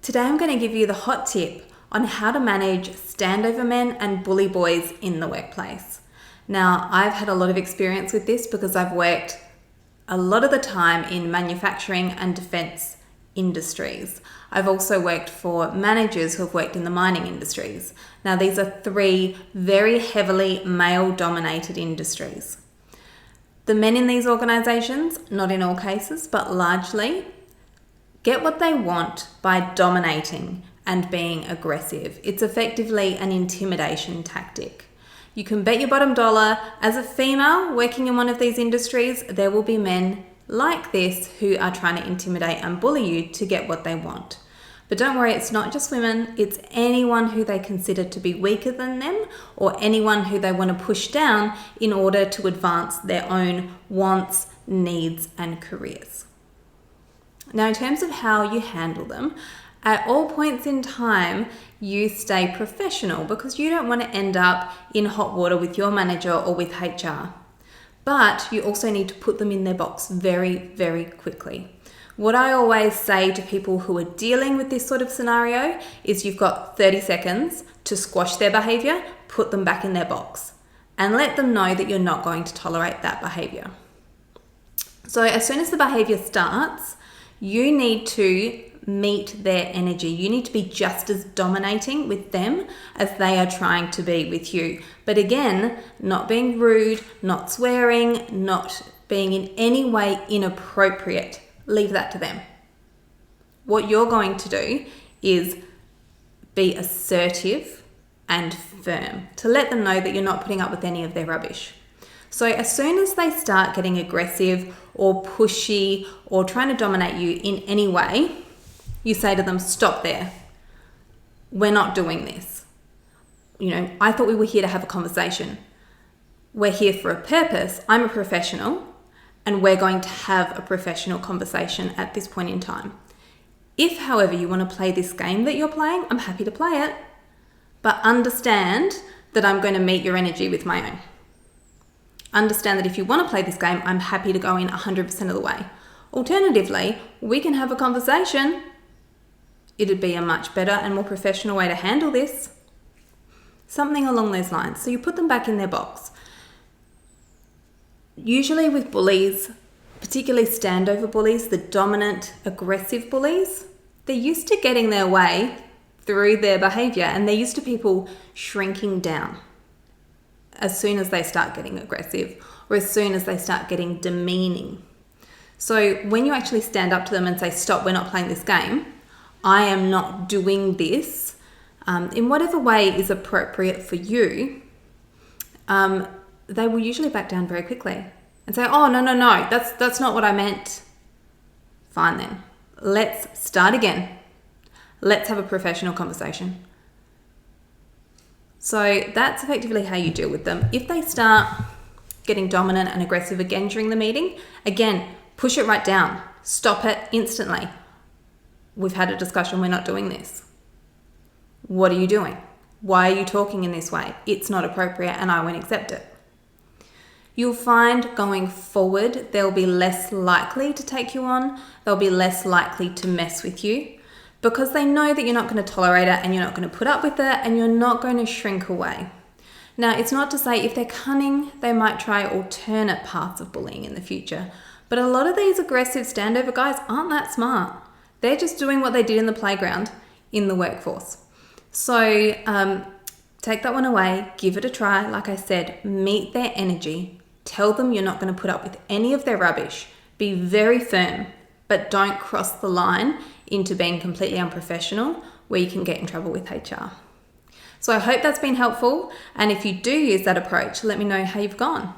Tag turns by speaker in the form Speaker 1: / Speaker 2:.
Speaker 1: Today I'm going to give you the hot tip on how to manage standover men and bully boys in the workplace. Now, I've had a lot of experience with this because I've worked a lot of the time in manufacturing and defense industries. I've also worked for managers who have worked in the mining industries. Now, these are three very heavily male-dominated industries. The men in these organizations, not in all cases, but largely, get what they want by dominating and being aggressive. It's effectively an intimidation tactic. You can bet your bottom dollar, as a female working in one of these industries, there will be men like this who are trying to intimidate and bully you to get what they want. But don't worry, it's not just women, it's anyone who they consider to be weaker than them or anyone who they want to push down in order to advance their own wants, needs, and careers. Now, in terms of how you handle them, at all points in time, you stay professional because you don't want to end up in hot water with your manager or with HR. But you also need to put them in their box very, very quickly. What I always say to people who are dealing with this sort of scenario is you've got 30 seconds to squash their behavior, put them back in their box, and let them know that you're not going to tolerate that behavior. So as soon as the behavior starts, you need to meet their energy. You need to be just as dominating with them as they are trying to be with you. But again, not being rude, not swearing, not being in any way inappropriate. Leave that to them. What you're going to do is be assertive and firm to let them know that you're not putting up with any of their rubbish. So as soon as they start getting aggressive or pushy or trying to dominate you in any way, you say to them, stop there. We're not doing this. I thought we were here to have a conversation. We're here for a purpose. I'm a professional and we're going to have a professional conversation at this point in time. If, however, you want to play this game that you're playing, I'm happy to play it, but understand that I'm going to meet your energy with my own. Understand that if you want to play this game, I'm happy to go in 100% of the way. Alternatively, we can have a conversation. It'd be a much better and more professional way to handle this. Something along those lines. So you put them back in their box. Usually with bullies, particularly standover bullies, the dominant, aggressive bullies, they're used to getting their way through their behavior and they're used to people shrinking down as soon as they start getting aggressive or as soon as they start getting demeaning. So when you actually stand up to them and say, stop, we're not playing this game, I am not doing this, in whatever way is appropriate for you, they will usually back down very quickly and say, oh, no, that's not what I meant. Fine then, let's start again. Let's have a professional conversation. So that's effectively how you deal with them. If they start getting dominant and aggressive again during the meeting, again, push it right down. Stop it instantly. We've had a discussion, we're not doing this. What are you doing? Why are you talking in this way? It's not appropriate and I won't accept it. You'll find going forward, they'll be less likely to take you on. They'll be less likely to mess with you because they know that you're not going to tolerate it and you're not going to put up with it and you're not going to shrink away. Now, it's not to say if they're cunning, they might try alternate paths of bullying in the future. But a lot of these aggressive standover guys aren't that smart. They're just doing what they did in the playground in the workforce. So take that one away, give it a try. Like I said, meet their energy. Tell them you're not going to put up with any of their rubbish. Be very firm, but don't cross the line into being completely unprofessional where you can get in trouble with HR. So I hope that's been helpful. And if you do use that approach, let me know how you've gone.